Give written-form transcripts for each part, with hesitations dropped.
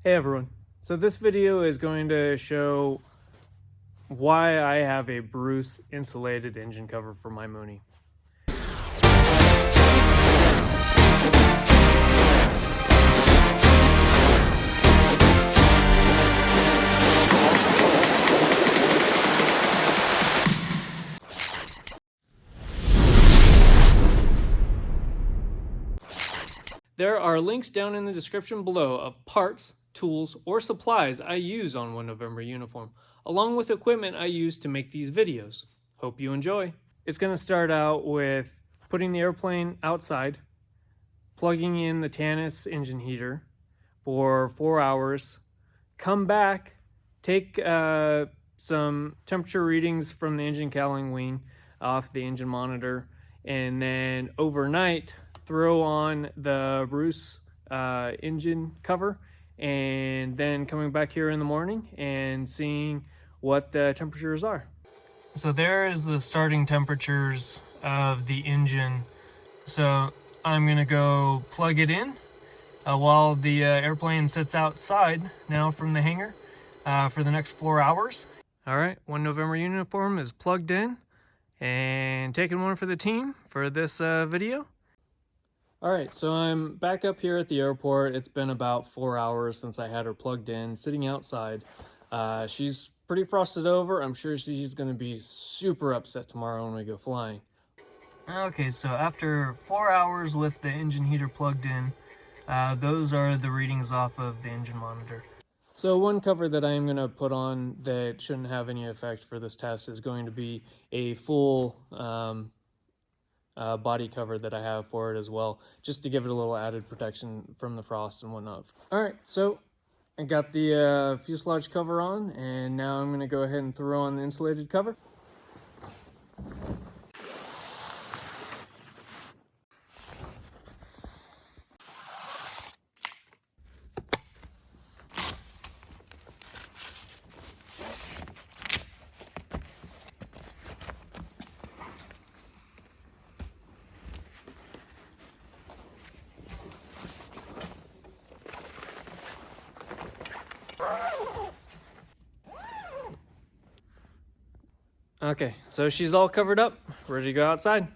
Hey everyone, so this video is going to show why I have a Bruce insulated engine cover for my Mooney. There are links down in the description below of parts, tools, or supplies I use on One November uniform, along with equipment I use to make these videos. Hope you enjoy. It's going to start out with putting the airplane outside, plugging in the Tanis engine heater for 4 hours, come back, take some temperature readings from the engine cowling wing off the engine monitor, and then overnight throw on the Bruce engine cover, and then coming back here in the morning and seeing what the temperatures are. So there is the starting temperatures of the engine. So I'm gonna go plug it in while the airplane sits outside now from the hangar for the next 4 hours. All right, One November uniform is plugged in and taking one for the team for this video. All right, so I'm back up here at the airport. It's been about 4 hours since I had her plugged in, sitting outside. She's pretty frosted over. I'm sure she's gonna be super upset tomorrow when we go flying. Okay, so after 4 hours with the engine heater plugged in, those are the readings off of the engine monitor. So one cover that I am going to put on that shouldn't have any effect for this test is going to be a full body cover that I have for it as well, just to give it a little added protection from the frost and whatnot. All right, so I got the fuselage cover on, and now I'm going to go ahead and throw on the insulated cover. Okay, so she's all covered up, ready to go outside.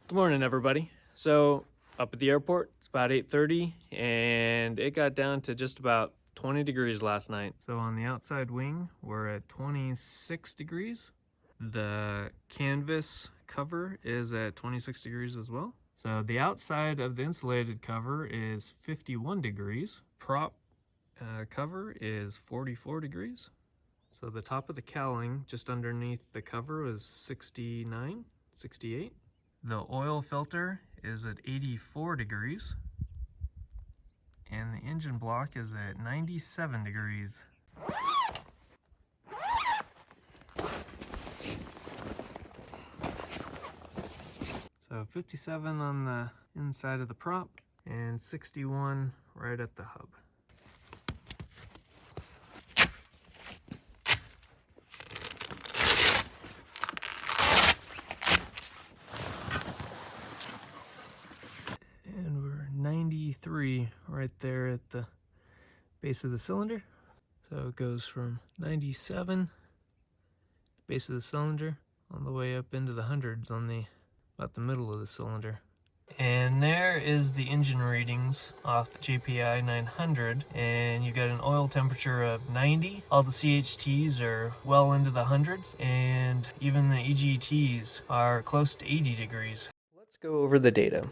Good morning, everybody. So up at the airport, it's about 8:30, and it got down to just about 20 degrees last night. So on the outside wing, we're at 26 degrees. The canvas cover is at 26 degrees as well. So the outside of the insulated cover is 51 degrees. Prop cover is 44 degrees. So the top of the cowling, just underneath the cover, is 69, 68. The oil filter is at 84 degrees, and the engine block is at 97 degrees. So 57 on the inside of the prop, and 61 right at the hub. And we're 93 right there at the base of the cylinder. So it goes from 97, base of the cylinder, all the way up into the hundreds on about the middle of the cylinder. And there is the engine readings off the JPI 900, and you got an oil temperature of 90. All the CHTs are well into the hundreds, and even the EGTs are close to 80 degrees. Let's go over the data.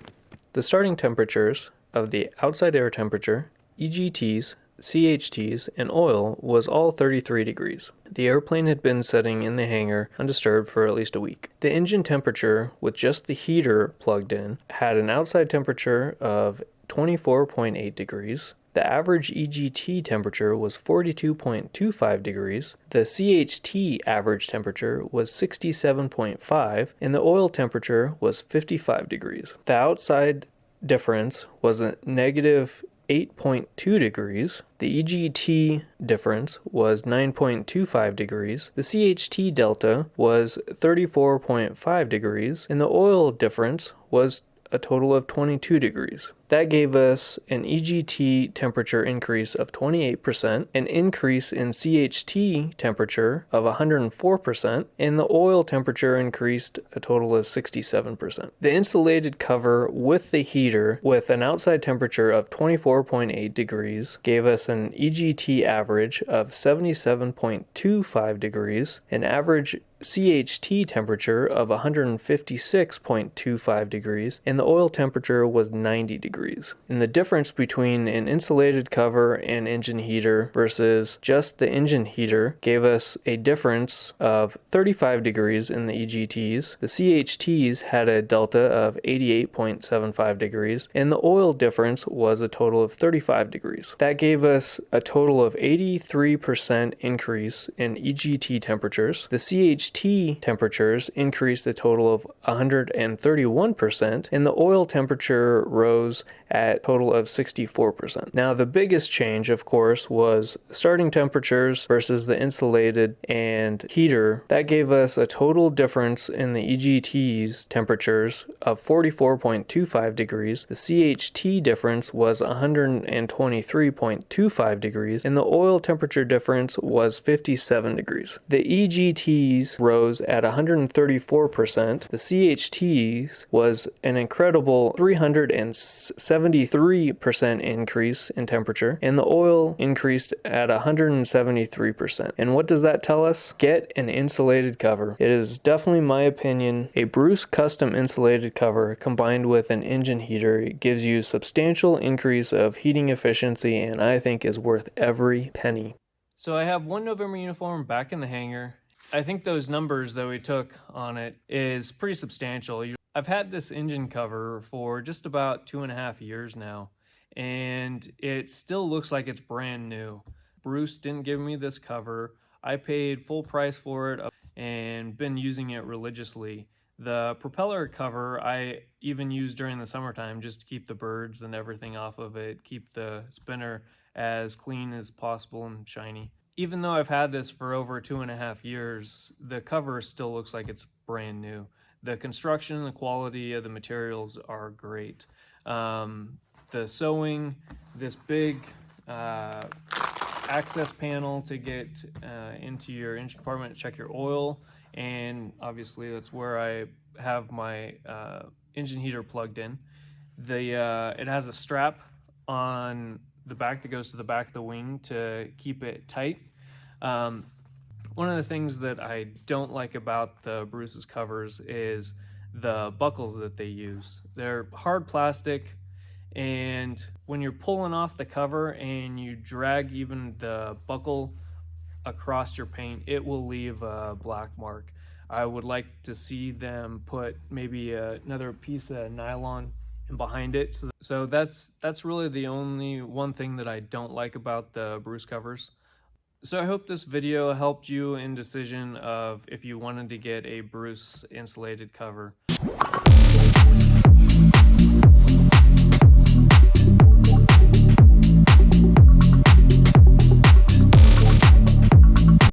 The starting temperatures of the outside air temperature, EGTs, CHTs, and oil was all 33 degrees. The airplane had been sitting in the hangar undisturbed for at least a week. The engine temperature, with just the heater plugged in, had an outside temperature of 24.8 degrees. The average EGT temperature was 42.25 degrees, the CHT average temperature was 67.5, and the oil temperature was 55 degrees. The outside difference was a negative 8.2 degrees, the EGT difference was 9.25 degrees, the CHT delta was 34.5 degrees, and the oil difference was a total of 22 degrees. That gave us an EGT temperature increase of 28%, an increase in CHT temperature of 104%, and the oil temperature increased a total of 67%. The insulated cover with the heater with an outside temperature of 24.8 degrees gave us an EGT average of 77.25 degrees, an average CHT temperature of 156.25 degrees, and the oil temperature was 90 degrees. And the difference between an insulated cover and engine heater versus just the engine heater gave us a difference of 35 degrees in the EGTs. The CHTs had a delta of 88.75 degrees, and the oil difference was a total of 35 degrees. That gave us a total of 83% increase in EGT temperatures. The CHT temperatures increased a total of 131%, and the oil temperature rose at a total of 64%. Now, the biggest change, of course, was starting temperatures versus the insulated and heater. That gave us a total difference in the EGT's temperatures of 44.25 degrees. The CHT difference was 123.25 degrees, and the oil temperature difference was 57 degrees. The EGTs rose at 134%. The CHTs was an incredible 373% increase in temperature, and the oil increased at 173%. And what does that tell us? Get an insulated cover. It is definitely my opinion. A Bruce custom insulated cover combined with an engine heater gives you substantial increase of heating efficiency, and I think is worth every penny. So I have one November uniform back in the hangar. I think those numbers that we took on it is pretty substantial. I've had this engine cover for just about 2.5 years now, and it still looks like it's brand new. Bruce didn't give me this cover. I paid full price for it and been using it religiously. The propeller cover I even use during the summertime just to keep the birds and everything off of it, keep the spinner as clean as possible and shiny. Even though I've had this for over 2.5 years, the cover still looks like it's brand new. The construction and the quality of the materials are great. The sewing, this big access panel to get into your engine compartment to check your oil, and obviously that's where I have my engine heater plugged in. It has a strap on the back that goes to the back of the wing to keep it tight. One of the things that I don't like about the Bruce's covers is the buckles that they use. They're hard plastic, and when you're pulling off the cover and you drag even the buckle across your paint, it will leave a black mark. I would like to see them put maybe another piece of nylon behind it. So that's really the only one thing that I don't like about the Bruce covers. So I hope this video helped you in decision of if you wanted to get a Bruce insulated cover.